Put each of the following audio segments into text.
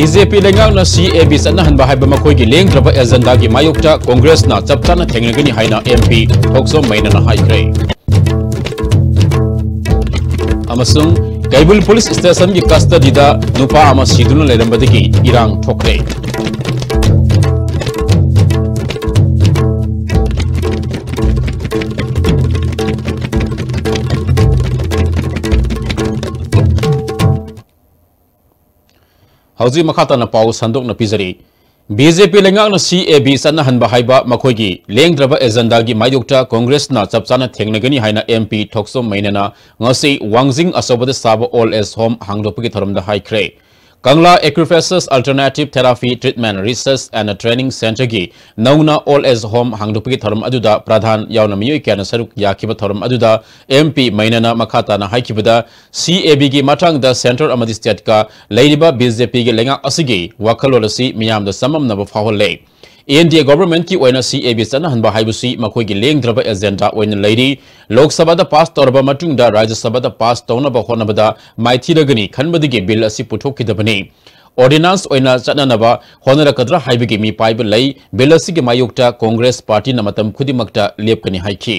BJP lengang na CAB sanahan bahay ba makoy gi lengdraba agenda gi mayokta Congress na chapchana thengnagani haina MP thokso maina na haikre amasung Kaibul Police Station gi custody da nupa ama siduna lerambadagi irang thokre Hauzi makata na pau sandok na pizari BJP lengang na CAB sanahan bahay ba makoy gi lengdraba agenda gi mayokta Congress na chapchana thengnagani haina MP thokso maina na ngasi wangjing asobada saba all as home hangdopagi thoramda haikre Kangla Aquifers Alternative Therapy Treatment Research and Training Center gi nauna all as home hangdopagi thoram aduda pradhan yauna miyoi kana saruk yakiba thoram aduda MP mainana makata na haikibada CAB gi matang da center amadi state ka leiriba BJP gi lenga asigi wakalolasi miyam da samam na faholle India government ki oina CAB sanahan ba haibusi makoi gi lengdraba agenda oina leiri Lok Sabha da pass torba matung da Rajya Sabha da pass tona ba khona bada maithiragani khanbadigi bill asi puthokidabani ordinance oina chananaba honara kadra haibigi mi paiba lei bill asi gi mayokta Congress party na matam khudimakta lepkani haiki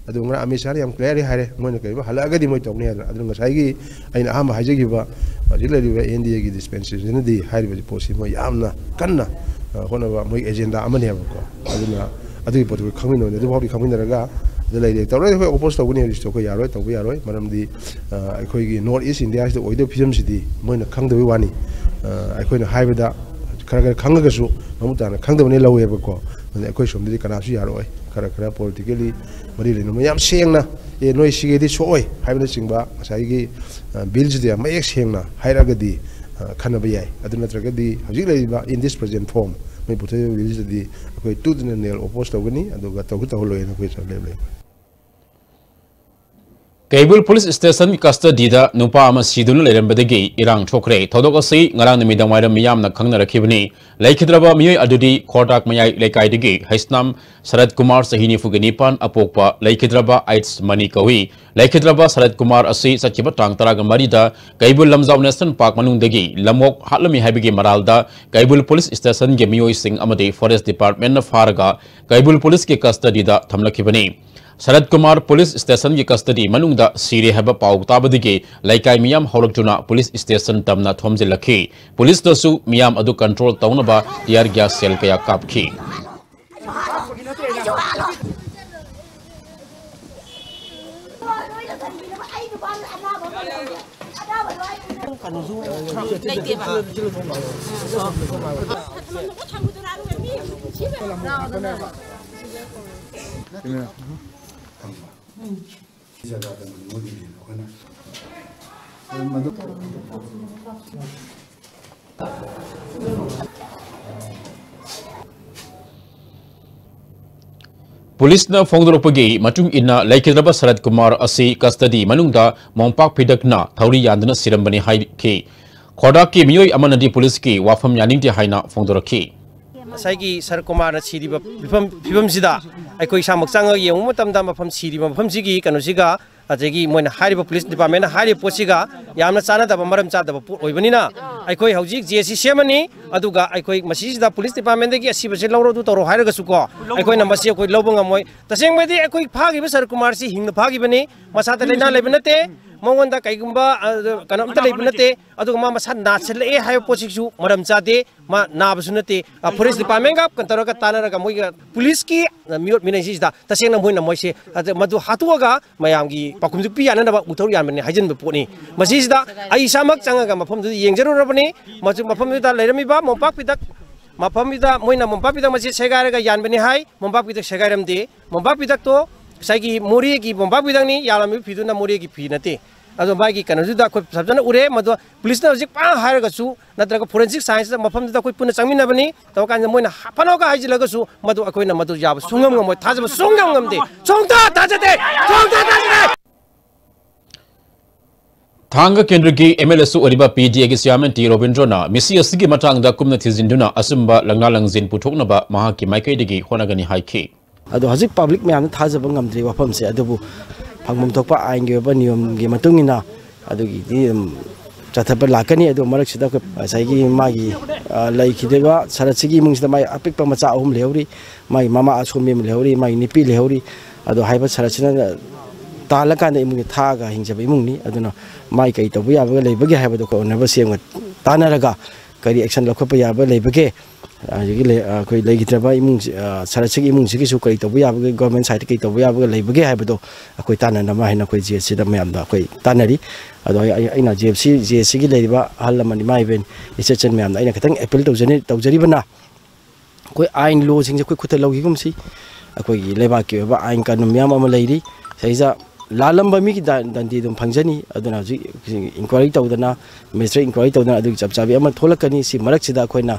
adunga amisari am clear hare moina kaiba halagadi moi tawni adunga saigi aina ahama hajigiba jilariba India gi dispensation di hariba posi moi yamna kanna honaba moi agenda amani habko aduna adu potu khamino ne du hori khaminaraga de lai tawre ho opposed tawni risto ko yaroi tawu yaroi maramdi aikoi gi North East India sida oido film city moina khangdawi wani aikoi na haibada khara khanga su mamutana khangdabani lawe bako ne aikoi somdi kana su yaroi khara politically mari le no yam sengna e noi sigedi soi haibna singba asai bill ji ya mayek sengna hairagadi khanaba yai aduna tragadi hajik leiba in this present form mai puthe bill ji di koi tudna nel opposed tawni aduga tawu tawlo ena koi chale Kaibul Police Station custody da nupa ama siduna lerambadagi irang thokre thodok asi ngarang namidang wairam miyam na khangna rakhibani laikhidraba miyoi adudi khotak mayai lekai digi haisnam Sarat Kumar Sahini Fuganipan apokpa laikhidraba aids mani kawi laikhidraba Sarat Kumar asi sachiba tang taraga marida Kaibul Lamjau National Park manung dagi lamok hatlami haibigi maralda Kaibul Police Station ge miyoi sing amadi Forest Department na faraga Kaibul Police ke custody da thamlakhibani Sarat Kumar Police Station ki custody manungda siri haba pau tabadigi laikai miyam holokjuna police station tamna thomjilakhi police dosu miyam adu control taunaba tear gas cell kaya kapkhi Police na fongdropagi matung ina laikhidraba Sarat Kumar asi custody manungda mompak phidakna thauri yandana sirambani haiki khoda ki miyoi amanadi police ki wafam yaningti haina fongdorakhi Saigi Sarat Kumar na siriba phibam sida aikoi samak changa yemu matamda mafam siriba mafam sigi kanosiga ajegi moina hariba police department na hari posiga yamna chana daba maram cha daba oibanina aikoi haujik JC semani aduga aikoi masisida police department degi asibase lawro du toro hairaga suko aikoi na masi aikoi lobonga moi taseng medi aikoi phagiba Sarat Kumar si hingna phagibani masata leina lebinate mongonda kaigumba kanamta lebinate aduga ma masa nachle e hayo posiksu maram chade ma nabasunate police department ga kantara ka tanara ga moi police ki miot minasida taseng na moina moise madu hatuaga mayamgi pakumju pi yana ba uthau yan bani hajin be poni masisida ai samak changa ga mafam du yengjaru rabani mafam da lerami ba mompak pidak mafam da moina mompak pidak masi segar ga yan bani hai mompak pidak segaram de mompak pidak to saigi muri gi mompak pidak ni yalami piduna muri gi pinate ado bagi kanaju da ko sabjana ure madu police na jik pa hair ga su natraga forensic science da mafam da ko puna changmina bani to kan moina hapano ga haji laga su madu akoi na madu jab sungam ngam thajab sungam ngam de chongta thajate Thanga Kendriki MLSU Oriba PDA ki Siamen T Robindrona misi asigi matang da kumna thizinduna asumba langna langjin puthokna ba mahaki maikai digi honagani haiki ado hajik public me am thajab ngamdri wafam se adubu phangmum thokpa aing ge ba niyam ge matungina adugi चाथप लाकनी अदो मरक सिदा को साइगी मागी लाई खिदेबा सरचिगी मुंगसिदा माई अपिक मचा अहुम लेहौरी माई मामा असोमी लेहौरी माई निपी लेहौरी अदो हाइबा सरचिना तालकान इमुंग थागा हिंजब इमुंगनी अदुना माई कई तबु याबगा लेबगे हाइबदो को नबा same तानरगा करी एक्शन लखप याबा लेबगे आजिगी ले कोई लेगित्रबा इमुंग सरचिगी इमुंग सिगी सु कई तबु याबगा गवर्नमेंट साइड कई तबु याबगा लेबगे हाइबदो अकोई तानना मा हैना कोई जेसी दा मयामदा कोई तानरी अदो आइना जेसी की लेबा हल मनि माई बेन इसेचन मयामदा आइना खतंग अपील तौजरीबना कोई आइन लो सिंग कोई खुत लौगिगुम सी अकोई लेबा के बा आइन कानून मयाम अमा लेरी सैजा लालंबा मी की दंडी दम फंगजनी अदुना जी इंक्वायरी तौदना मिनिस्टर इंक्वायरी तौदना अदु चपचाबी अमा थोलकनी सी मरक सिदा अखोइना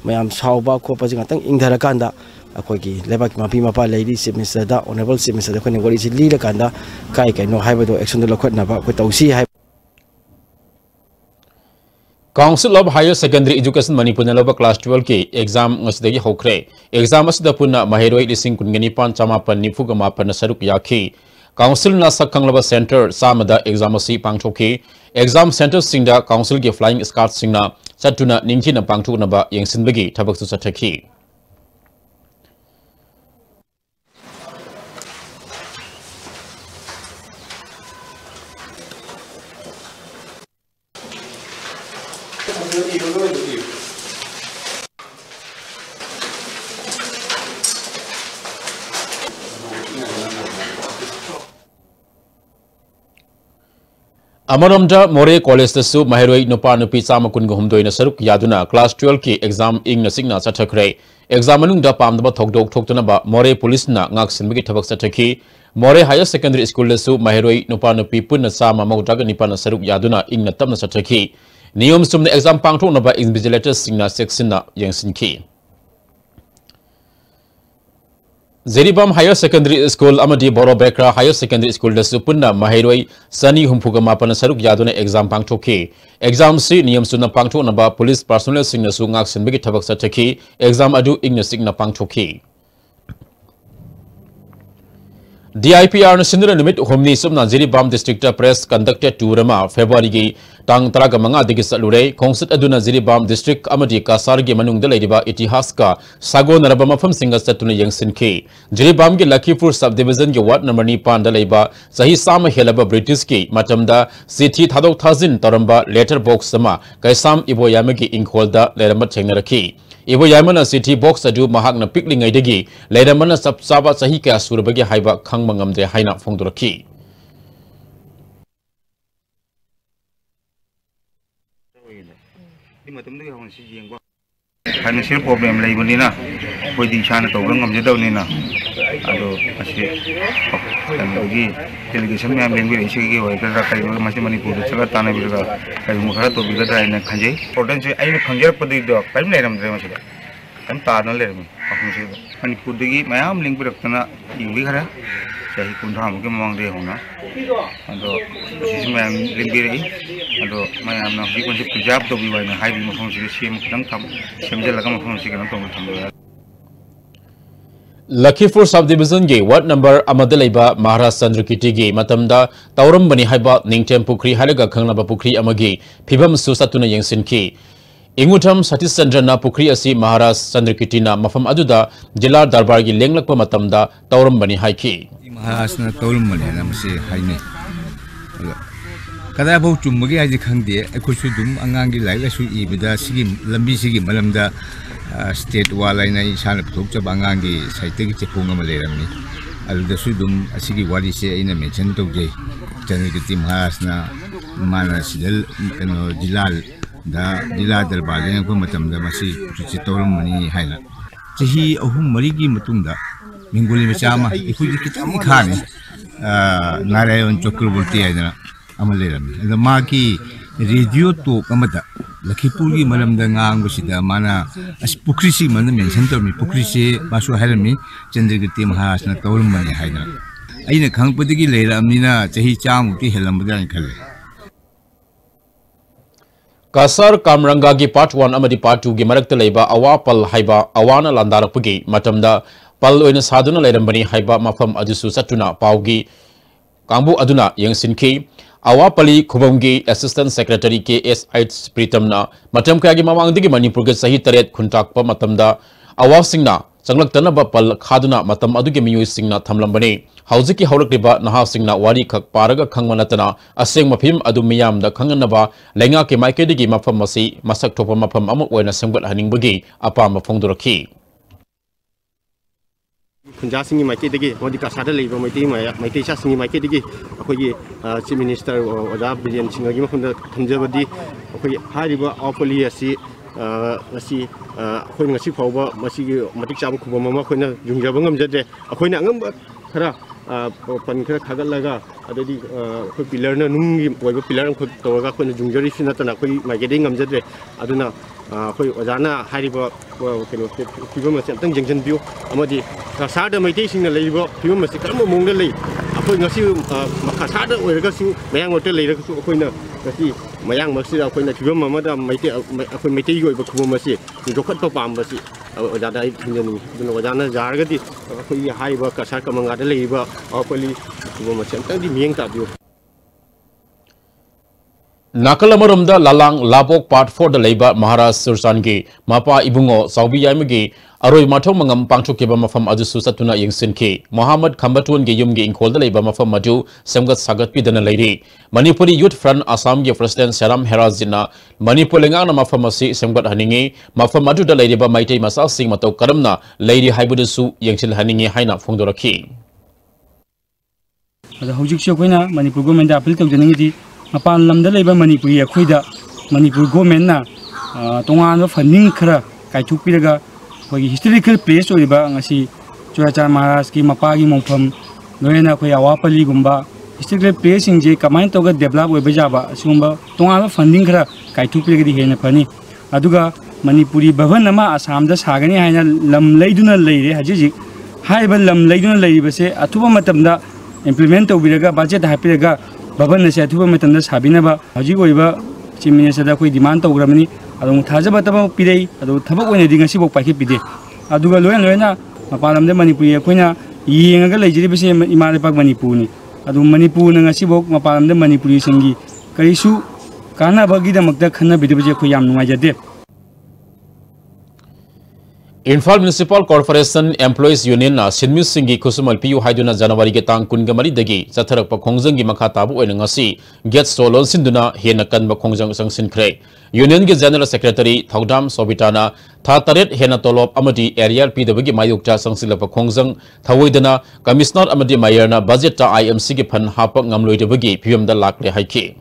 मयाम सावबा खोपा जिंग तंग इंधरा कांदा अखोगी लेबा की मापी मापा लेरी चीफ मिनिस्टर दा ऑनरेबल चीफ मिनिस्टर अखोने वरी सी लीला कांदा काय नो हाइबदो एक्शन दो लखोना बा को तौसी high Council of Higher Secondary Education Manipur Naloba Class 12 ki exam ngasdagi hokre exam asda punna mahiroi lising kungenipan chamapan nifuga mapan saruk yakhi Council na sakkanglaba center samada exam asi pangthoki exam center singda council ki flying squad singna chatuna ningchina pangthukna ba yengsinbagi thabak su chathaki Amaramda More College the Su Mahiroi Nupa Nupi Samakun Humdoi Nasaruk Yaduna Class 12 ki exam ing Nasigna Satakre examinung da Pamdaba Tokdok Toktunaba More Police na Ngaksin Bigi Tabak Sataki More Higher Secondary School the Su Mahiroi Nupa Nupi Pun Sama Maudaga Nipa Nasaruk Yaduna ing Natam Sataki Nium Sum the exam Pangto Naba Invigilators Singna Sexina Yangsinki Zeribam Higher Secondary School Amadi Boro Bekra Higher Secondary School the Supuna Mahiroi Sani Humpugama Panasaruk Yaduna exam Pangtoki exam si Niam Suna Pangto Naba Police Personnel Singna Sungaks and Bigi Tabak Sataki exam Adu Igna Signa Pangtoki DIPR National Limit Homni Sumna Zeribam District Press conducted to Rama February Tang Tragamanga Digisalure, Concert Aduna Zeribam District Amadi Kasargi Manung de Ladiba Itihaska, Sago Narabama from Singer Satuna Yangsin K. Zeribam Gi Lakipur Subdivision Yawat Namani Pandaleba, Sahi Sama Helaba Britiski, Matamda, City Tado Tazin Taramba, Letterbox Sama, Kaisam Ibo Yamagi Inkolda, Ledama Chenaraki. Ibo Yamana City Box Adu Mahagna Pickling Idegi, Ledamana Saba Sahika Surabagi Haiba Kang Mangam de Haina Fonduraki. Financial problem laibunina pwedeng siya na tawag ng daw nina ado kasi gi delegation may ambil bilang sige wala kaya kayo masih Manipur sa tanah bilang kayo mukha to bilang tayo na kanjay importance ay na kanjay pwede do kayo na ram drama sila kayo tahan na ram ako sila Manipur digi may amling bilang na yung bihara saya kundah mungkin memang dia hona ado sisi may amling bilang ado may amna di konsep kerjap to bilang na high mo kung sila siya mukdang tam siya lagam mo kung sila nang tunggu Lakipur Subdivision G Ward Number Amadalaiba Maharashtra Chandrakiti G Matamda Tauram Bani Haiba Ningtem Pukri Halaga Kanglaba Pukri Amagi Pibam Susatuna Yangsinki Ingutam Satisandra Pukri Asi Maharashtra Chandrakiti na Mafam Aduda Jila Darbargi Lenglakpa Matamda Tauram Bani Haiki Maharashtra Tauram Bani Namase Haine Kada bau chumagi aji khangde aku sudum angangi lai la su ibida sigi lambi sigi malamda state wala ina isana putuk cha bangangi saite ki chepunga maleramni alda sudum asigi wali se ina mention to je Chandrakiti Maharashtra mana sidal kano jilal dalbale ko matamda masi chi Tauram Bani haina chahi ahum marigi matungda mingoli machama ikuji kitani khane Narayan Chakraborty aina Amalerami. The Maki radio to Kamata, Lakipuri, Madam Dangang, Sida, Mana, as Pukrisi, Mandamin, Center me, Pukrisi, Basu Helmi, Chandrakiti Maharashtra Tauram Bani Haina. Aina Kampatiki Lera, Mina, Tahi Cham, Tihelamadan Kale. Kasar Kamranga gi Part 1 Amadi Part 2 gi Marakta Leba, Awapal Haiba, Awana Landarapagi, Matamda, Pal Saduna Lerambani Haiba, Mafam Adusu Satuna, Paugi. कांबू अदुना यंगसिनखी अवापली खुबंगी assistant secretary KS8 प्रीतमना मतम कयागी ममांगदगी मणिपुर के सही तरेत खुंटाकप मतमदा अवासिंगना चंगलक्तनबा पल खादुना मतम अदुगे मियुइसिंगना थमलंबने हौजिकी हौरक्लिबा नहासिंगना वारी खक पारगा खंगमनतना असेंग मफिम अदु मियामदा खंगनबा लेंगा के माइकेदगी मफम मसी मसक थोप मफम अमु ओइना सेंगबत हनिंगबगी अपाम फोंदुरखी खुंजासिंगी माइकेदगी मोदी कासादा लेबा माइते चासिंगी माइकेदगी अखोगी चीफ मिनिस्टर ओजा बिलियन सिंगगी मफमदा थंजबदी अखोगी हारिबा ऑफली असि ngasi akhoi ngasi phawba masi matik cham khuba mama khoina jungjaba ngamjade akhoina angamba khara pan khara khagalaga adadi khoi pillar na nungi boiba pillar am khot toga khoina jungjari sinatana khoi maigede ngamjade aduna khoi ojana hariba keno fiba masi amtang jengjen biu amadi kasada maitei singna leiba fiba masi karma mongda lei akhoi ngasi makasada oiraga su mayang hotel leiraga su akhoina ngasi mayang masi akhoina fiba mamada maitei akhoi maitei yoiba khuba masi jokhat pa pambasi ojada ai thinjani aduna ojana jargadi akhoi haiba kasar kamangada leiba apali khuba masi amtang di mieng ta biu Nakalamarumda lalang labok part 4 da leiba Maharaj Sursangi mapa ibungo saubi yaimagi aroi mathong mangam pangchukeba mafam adu susatuna yingsinki Muhammad Khambatun ge yumgi ingkol da leiba mafam madu semgat sagat pidana leiri Manipuri Youth Front Assam ge President Saram Herazina Manipur lenga na mafam asi semgat haningi mafam madu da leiba maitei masal sing matau karamna leiri haibudu su yingsil haningi haina phongdoraki ada hojik chokoina Manipur government da appeal tawjaningi di Mapan lamda leba Manipuri akhoi Manipur government na tongan funding khara kaithupiraga khoi historical place oiba ngasi Churachar Maharaj ki mapa gi mongpham loena khoi awapali gumba historical place ingje kamai toga develop oiba jaba sumba tongan funding khara kaithupiraga di hena phani aduga Manipuri bhavan ama Assam da sagani haina lam leiduna leire haji haiba lam leiduna leibase athuba matamda implement tobiraga budget hapiraga Baban nasi atuba metanda sabina ba haji ko iba cimini sada koi demand tau gramani adung thaja bataba pidei adu thabak oina dinga sibok paiki pide aduga loena mapalam de Manipuri koina yenga leijiri bese imale pak Manipur ni adu Manipur na ngasibok mapalam de Manipuri singi kaisu kana bagi da makda khanna bidibje ko yam nungai jade Infal Municipal Corporation Employees Union na Sinmi Singi Kusumal PU Haiduna January ge tang kun gamari dagi chatharak pa khongjang gi makha tabu oina ngasi get solon sinduna hena kanba khongjang sangsin khre Union ge General Secretary Thaudam Sobitana tha taret hena tolop amadi area PW gi mayukta sangsilap pa khongjang thawoidana Commissioner amadi Mayor na budget ta IMC ge phan hapak ngamloi de bagi PUM da lakle haiki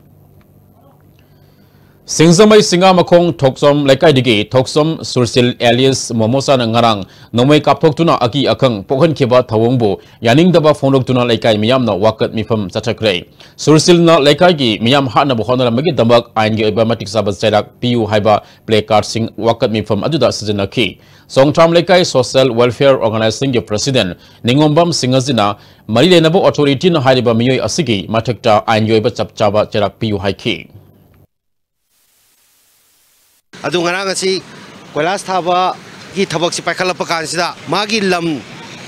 Singzamai singa makong thoksom laikai digi thoksom sursil alias momosa na ngarang nomai kapthok tuna aki akhang pokhan kheba thawongbo yaning daba phonok tuna laikai miyam na wakat mifam chachakre sursil na laikai gi miyam ha na bohonara magi dambak ain gi oba matik sabas chairak PU haiba play card sing wakat mifam aduda sijana ki songtram laikai social welfare organizing gi president ningombam singazina mari lenabo authority na hariba miyoi asigi mathakta ain gi oba chapchaba chairak PU haiki adu ngarang asi koilas thaba gi thabak si paikhala pakan sida magi lam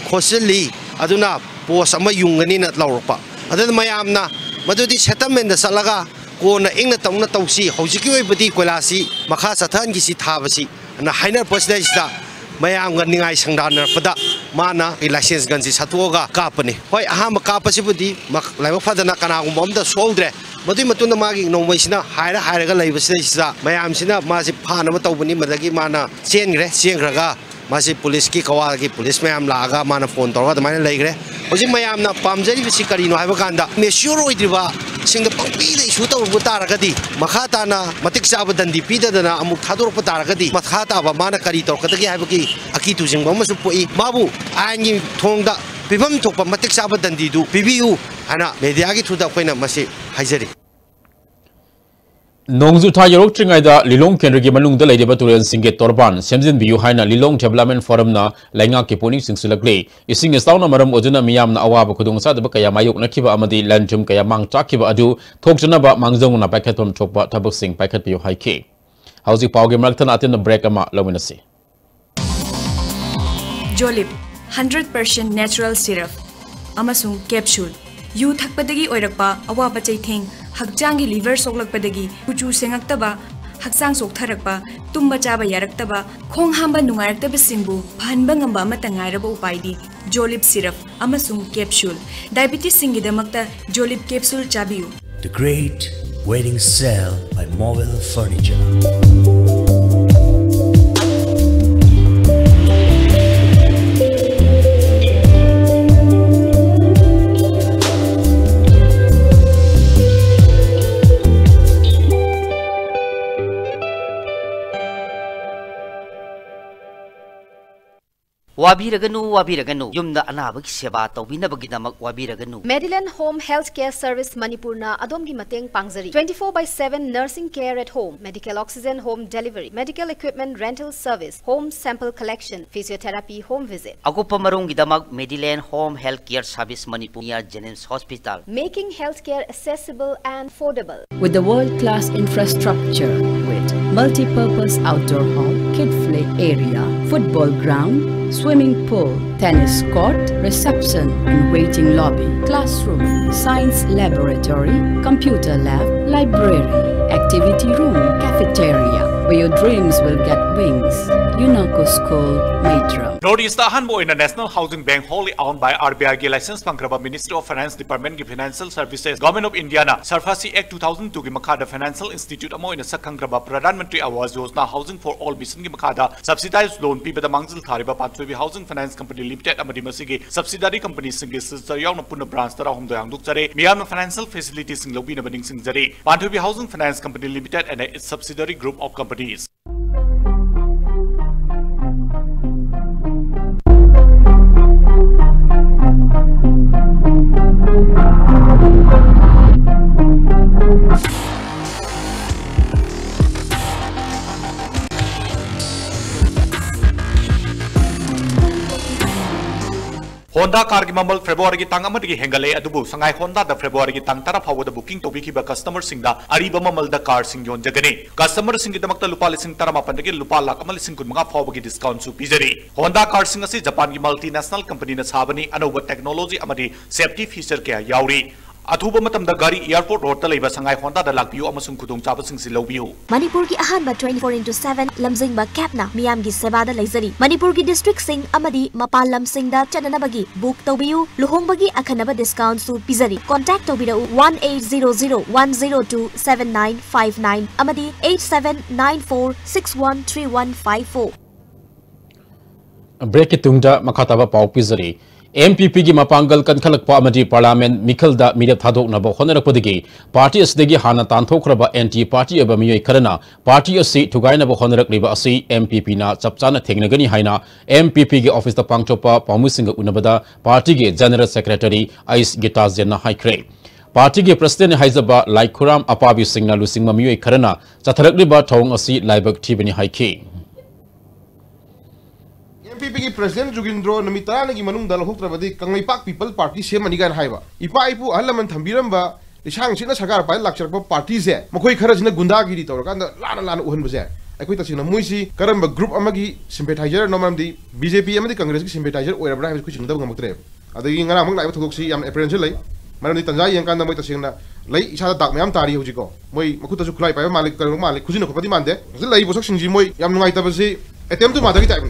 khosli aduna pos ama yungani na lawrpa adad mayamna madudi settlement da salaga ko na ingna tawna tawsi hojiki oi budi koilasi makha sathan gi si thabasi na hainer posda sida mayam ga ningai sangdan pada mana license ganji satuoga kapani hoi aham kapasi budi mak laiba fadana kana gum da soldre Mati matunda magi nomai sina haira ga laiba sida mayam sina masi phana ma tawbani madagi mana sengraga masi police ki kawa ki police mayam laga mana phone torga damai laigre hoji mayam na pamjari bisi kari no haiba kanda me sure oidriba singda pangpi de issue taw butara gadi makha ta na matik saba dandi pida dana amuk thador patara gadi makha ta ba mana kari tor kadagi haiba ki aki tu jing ba masu poi babu angi thongda pibam thokpa matik saba dandi du PBU ana media gi thuda koina masi haijari Nongzu tha yorok tringai da Lilong Kendra gi manung da leiba turen singe torban semjin biu haina Lilong Development Forum na lainga ki poni singsulakle ising istawna maram ojuna miyam na awa khudung sa da kaya mayuk nakhiba amadi lanjum kaya mang takhiba adu thokjana ba mangjong na pakhatom chokba thabak sing pakhat biu haike hauji pawge marktan atin break ama lawinasi Jolip 100% natural syrup amasung capsule yu thakpadagi oirakpa awaba chaitheng hakjangi liver soklakpadagi kuchu sengaktaba haksang soktharakpa tumba chaba yaraktaba khong hamba nungaraktaba singbu phanba ngamba amata ngairaba upaidi jolip syrup amasung capsule diabetes singidamakta jolip capsule chabiu. The Great Wedding Sale by Mobile Furniture. Wabiraganu yumna anabagi seba tawbinabaginamak wabiraganu. Medillion Home Healthcare Service Manipurna adomgi mateng pangzari 24/7 nursing care at home, medical oxygen home delivery, medical equipment rental service, home sample collection, physiotherapy home visit. Agupa marunggidamak Medillion Home Healthcare Service Manipur near Jennings Hospital, making healthcare accessible and affordable with the world-class infrastructure with multi-purpose outdoor hall, kid play area, football ground, swimming pool, tennis court, reception and waiting lobby, classroom, science laboratory, computer lab, library, activity room, cafeteria, where your dreams will get wings. UNACO School, Metro. Northeast Ahanbo in the National Housing Bank wholly owned by RBI ki license pangraba Ministry of Finance Department ki Financial Services Government of India na Sarfasi Act 2002 ki makada Financial Institute amo in sakangraba Pradhan Mantri Awas Yojana Housing for All Mission ki makada subsidized loan pibada mangzil thariba Panthwi Housing Finance Company Limited amadi masigi subsidiary company singi sister yauna punna branch tara hum doyang dukjare miyamna financial facilities sing lobi na baning sing jare Panthwi Housing Finance Company Limited and its subsidiary group of companies. Honda car ki mamal February ki tang amadi hengale adubu sangai Honda da February ki tang tara fawo da booking tobi ki ba customer singda ariba mamal da car sing yon jagane customer sing damakta lupa lising tara mapan dagi lupa lakh amal lising kun mga fawo ki discount su pizari Honda car sing asi Japan ki multinational company na sabani anoba technology amadi safety feature kya yauri Athuba matam da gari airport road ta leiba sangai Honda da lakbiu amasung khudong chaba sing silobiu Manipur ki ahan ba 24/7 lamjing ba capna miyam gi seba da leizari Manipur ki district sing amadi mapal lam sing da chananabagi book tobiu luhong bagi akhanaba discount su pizari contact tobira 1800-102-7959 amadi 8794613154 break itungda makataba pau pizari MPP gi mapangal kan khalakpa amadi parliament mikhalda mirep thadok nabo honarakpadigi party asdegi hana tanthokraba anti party aba miyoi karana party asi thugaina bo honarakliba asi MPP na chapchana thengnagani haina MPP gi office ta pangchopa pamusinga unabada party gi general secretary Ais Gitazenna haikre party gi president haizaba Laikhuram Apabi singna lusingma miyoi karana chatharakliba thong asi laibak thibani haiki MPP की president Jugindro नमितारा ने की मनुंग दल हुक्त्रबदी कंगैपाक people party से मनिगान हाइबा इपा इपु अहलमन थंबिरंबा इसांग सिना सरकार पाइ लाक्चरप party से मखोय खरजने गुंडागिरी तौरकान लाना लाना उहन बजे अखोय तसिना मुइसी Karamba group अमगी sympathiser नोममदी BJP अमदी Congress की सिंपैथाइजर ओइरबरा हाइबस कुछ Nadab गमक्त्रे अदगी ngara mang lai thoksi yam apprehension lai marani tanja yengkan da moi tasina lai isa da dak myam tari hujiko moi makuta su khulai pai malik karang malik khujina khopadi mande lai bosak singji moi yam nungai tabasi attempt to madagi type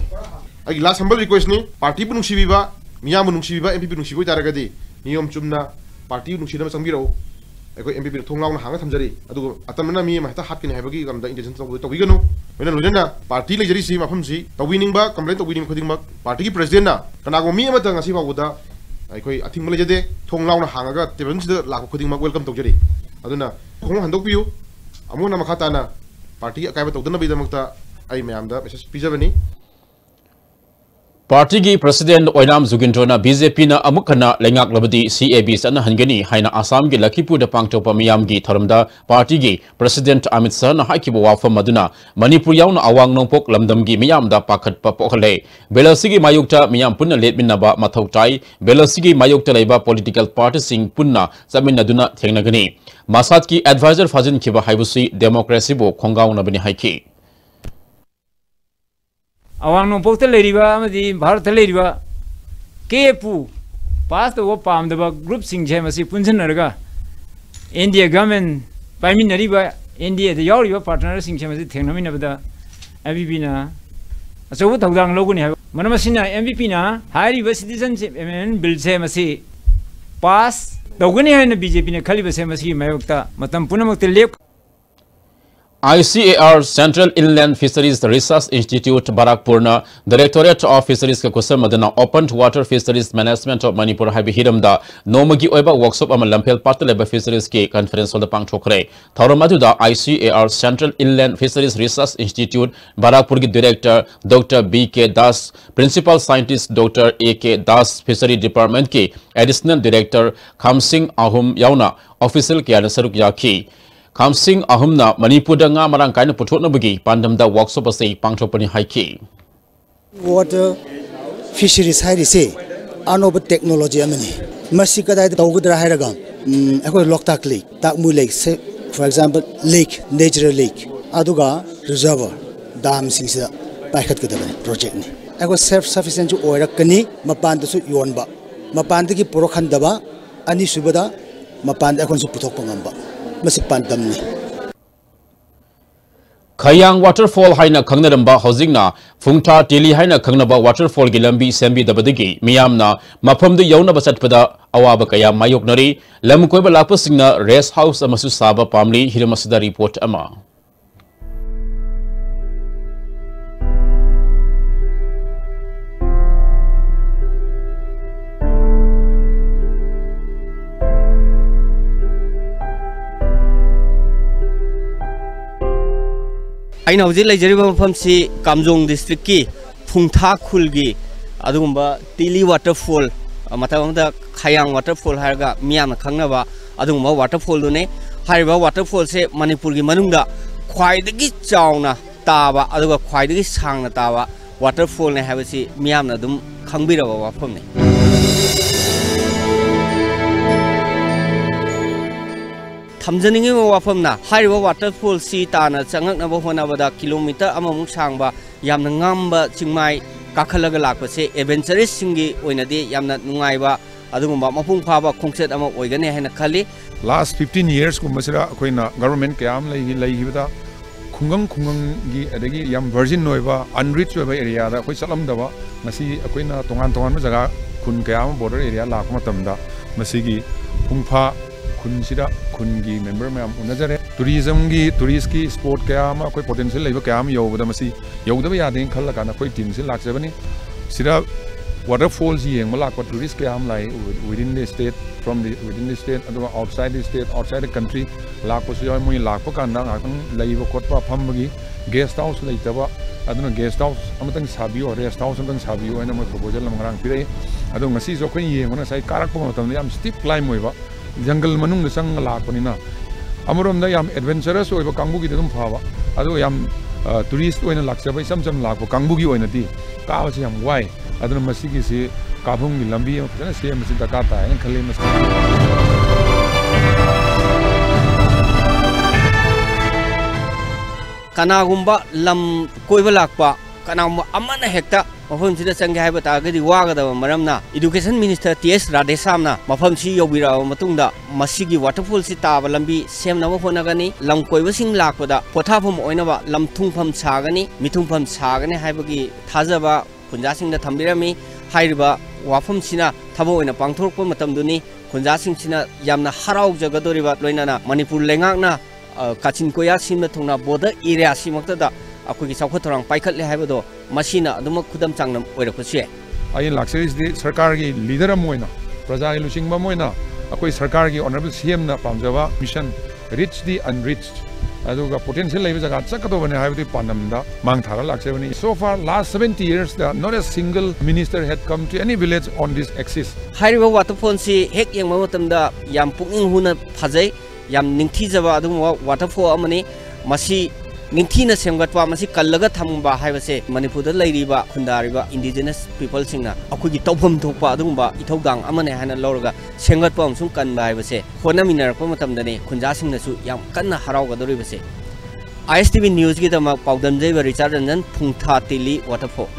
I last humble request ni party pun nungsi biba miyam nungsi biba MPP nungsi biba taragadi niyom chumna party nungsi na sangbiro ai koi MPP thonglaw na hanga thamjari adu atamna mi ma ta hat kin haibagi gamda intention to wigano mena loina party le jari si mafam si tawinning ba complaint tawinning khoding ma party ki president na kana go mi amata ngasi baguda ai koi athing male jade thonglaw na hanga tebon sida lakho khoding ma welcome tawjari aduna khong handok biu amuna makhata na party akai ba tawdana bidamakta ai mayamda message pijabani Party gi President Oinam Zugindrona BJP na amukana lengak labadi CAB sana hangani haina Assam gi Lakhipu da pangtopa miyam gi tharamda party gi President Amit Shah na haikibo wafam maduna Manipur yauna awang nongpok lamdam gi miyam da pakhat pa pokhale Belasi gi mayukta miyam punna letminna ba mathautai Belasi gi mayukta leiba political party sing punna saminna duna thengnagani Masat ki advisor fazin khiba haibusi democracy bo khongaw na bani haiki Awang nongpok ta leiriba amadi Bharat ta leiriba kepu पास तो वो पामदबा group Singh है मसी पुंजनरगा India government पाइमिनरीबा India दे यावरिबा partner Singh है मसी थेंगनमिनबदा MP ना अचौबा थौदांग लौगुनि है मनमसिना MP ना हारिबा citizenship amendment bill से मसी पास तौगनि है BJP ने खलिबा से मसी मायोक्ता मतम पुनमक्ते लेप ICAR Central Inland Fisheries Research Institute Barakpurna Directorate of Fisheries ka kusam madana Open Water Fisheries Management of Manipur haibi hiramda nomagi oiba workshop ama lampel patleba fisheries ki conference holda pangthokre thauramadu da ICAR Central Inland Fisheries Research Institute Barakpur ki director Dr. BK Das, principal scientist Dr. AK Das, Fishery Department ki additional director Khamsing Ahum yauna official ki anasaruk yakhi Khamsing Ahumna Manipur nga marang kaina puthotna bagi pandamda workshop ase pangthopani haiki water fisheries hairi se anoba technology amani masi kadai tawgudra hairaga akoi loktak lake takmu lake say for example lake natural lake aduga reservoir dam singsa paikhat kadabani project ni akoi self sufficient ju oirakani mapan da su yonba mapan da ki porokhandaba ani subada mapan da akon su puthokpa ngamba Khayang waterfall haina khangnaramba hozingna Phungtha Teli haina khangnaba waterfall gi lambi sembi dabadagi miyamna mafamdu yauna basatpada awaba kaya mayoknari lamkoiba lapasingna rest house amasu saba pamli hiramasida report ama aina hojik leijariba mafam si Kamjong district ki Phungtha khul gi adugumba Tili waterfall mathamda Khayang waterfall harga miyam khangnaba adugumba waterfall dune hariba waterfall se Manipur gi manungda khwaidagi chauna taba aduga khwaidagi sangna taba waterfall ne habasi miyamna dum khangbiraba wafam ne Thamjaningi wafamna hariba waterfall si tana changaknaba honabada kilometer amamuk sangba yamna ngamba chingmai kakhalaga lakpase adventurous singi oinadi yamna nungaiba adugumba mapung phaba khongset ama oigane haina khali last 15 years ku masira koina government kayam laihibada khungang gi adagi yam virgin noiba unreached oiba area da koi salamdaba masi koina tongan jaga khun kayam border area lakma tamda masigi phungpha Kunsida kungi member me unajare tourism gi tourist ki sport kaya ma koi potential laiba kaya ma yobada masi yobada ya den khalla kana koi team se laksabani sida waterfalls yeng ma lakpa tourist kaya am lai within the state within the state and outside the state outside the country lakpa su moi lakpa kana ngakang laiba kotpa phambagi guest house laitaba aduna guest house amatang sabiyo rest house amatang sabiyo ena moi proposal ngarang pirai adu ngasi so koi yeng na sai karak pa matam yam steep climb moiba jungle manung sang lakpanina amurom da yam adventurous oiba kangbu gi dum phawa adu yam tourist oina laksaba isam lakpo kangbu gi oina di ka ba yam wai adu masi gi si kabung gi lambi na se masi da ka ta en khale mas kanagumba lam koiba lakpa kanagumba amana hekta mafam sida change haiba ta gadi waga da maramna education minister TS Radhesamna mafam si yobira matungda masigi waterfall si taba lambi semna wa honagani lam koiba sing lakpada pothafam oinaba lam thungpham sagani mithungpham sagani haibagi thajaba khunja singda thambirami hairiba wafam sina thabo oina pangthorpa matamduni khunja sing sina yamna harau jagadoriba loinana Manipur lengakna kachin koya simna thungna border area simakta da akogi saukhatorang paikhatle haibado masina aduma khudam changnam oirakpase ai luxuries de sarkar gi leader amoina praja gi lusingba moina akoi sarkar gi honorable CM na pamjaba mission reach the unreached aduga potential laiba jaga chakato bane haibadi panamda mang thara laksebani so far last 70 years there not a single minister had come to any village on this axis hairiba waterfall si hek yengma matamda yam pukning huna phajai yam ningthijaba aduma waterfall amani masi Ningthina semgatwa masi kallaga thamba haibase Manipur da lairiba khundariba indigenous people singna akogi tawpham thokpa adumba ithodang amane hana lawraga semgatwa amsung kanba haibase hona minarakpa matamdane khunja singna su yam kanna harauga doribase ISTV news gi dama pawdamjaiba Richard Ranjan Phungtha Tili waterfall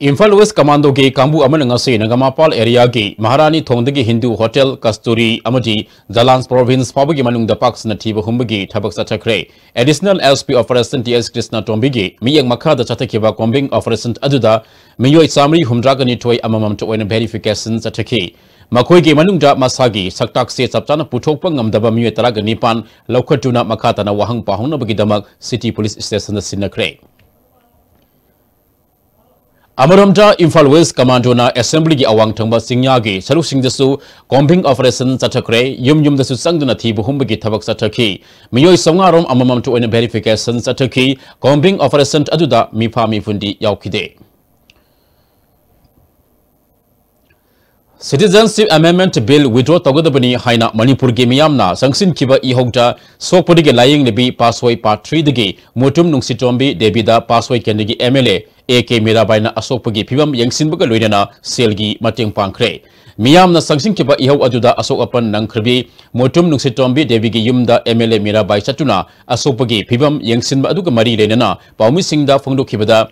Imphal West Commando ge Kambu Amanangase Nagamapal area ge Maharani Thongdagi Hindu Hotel Kasturi Amadi Jalans Province Pabagi Manung the Parks Natiba Humbagi Tabak Satakre. Additional SP Operation TS Krishna Tombigi, Miyang Makada Chatakiba Combing Operation Aduda, Miyoy Samri Humdragani Toy Amamam to win verification Sataki. Makoigi Manungda Masagi, Saktak says Saptana Putopangam Dabami Taraganipan, Lokatuna Makatana Wahang Pahuna Bagidamak, City Police Station Sinakre. Amaramja Imphal West Commando na Assembly gi awang thangba singyagi saru singdasu combing operation chatakre yum dasu sangduna thibu humbagi thabak sataki miyoi songarom amamam to verification sataki combing operation aduda mifa mifundi yaukide. Citizenship Amendment Bill withdraw togodabani haina Manipur ge miyamna sangsin kiba ihogda sokpodi ge lying lebi passway part 3 dege mutum nungsitombi debida passway kendegi MLA AK Mirabaina asokpagi phibam yangsinbaga loinana selgi mateng pangkre miyamna sangsin kiba ihog aduda asok apan nangkhribi mutum nungsitombi debigi yumda MLA Mirabai chatuna asokpagi phibam yangsinba aduga mari lenana paumi singda phongdokhibada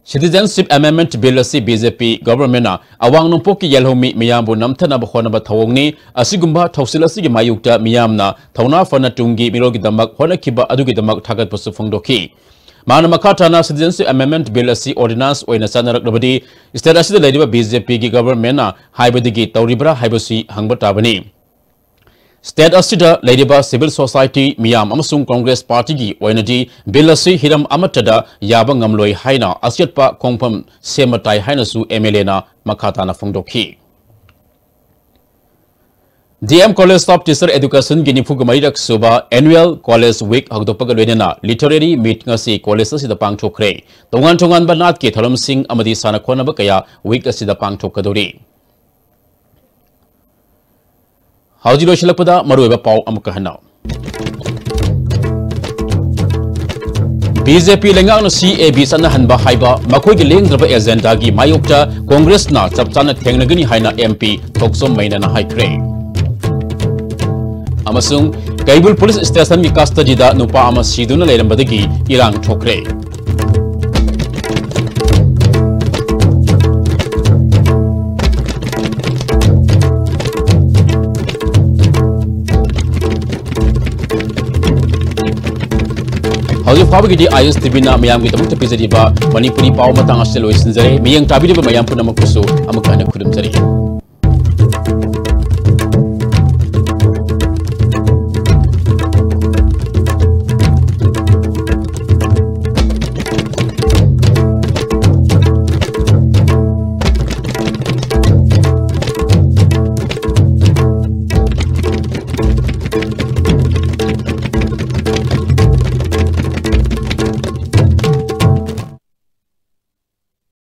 Citizenship Amendment Bill asi BJP government na awang nungpoki yelhomi miyambu namthana bakhona thawongni asigumba thawsilasi gi mayukta miyamna thawna fana tungi mirogi damak hona kiba adugi damak thagat pasu phongdoki mana makata na Citizenship Amendment Bill asi ordinance oina sanarak labadi state asida lediba BJP gi government na haibadigi tawribra haibasi hangba tabani State asida lediba civil society miyam amasung Congress party gi oinadi bill asi hiram amatada yaba ngamloi haina asiatpa kongpam sematai haina su MLA na makata na phongdoki DM College of Teacher Education gini fugamairak suba annual college week hagdopaga loinana literary meet ngasi college asida pangthokre tongan banat ke tharam sing amadi sana khona ba kaya week asida pangthokadori Hauji lo shilakpada maruiba pau amuka hanau BJP lengang no CAB sana hanba haiba makoi gi lengdraba agenda gi mayokta Congress na chapchana thengnagani haina MP Thoksom maina na haikre amasung Kaibul Police Station gi custody da nupa ama siduna leirambadagi irang thokre Hauji Fabigi IS TV na mayam kita mukta pizariba Manipuri pau matang asal loisinjare miyang tabi di mayam pun nama kusu amakana kudum jari.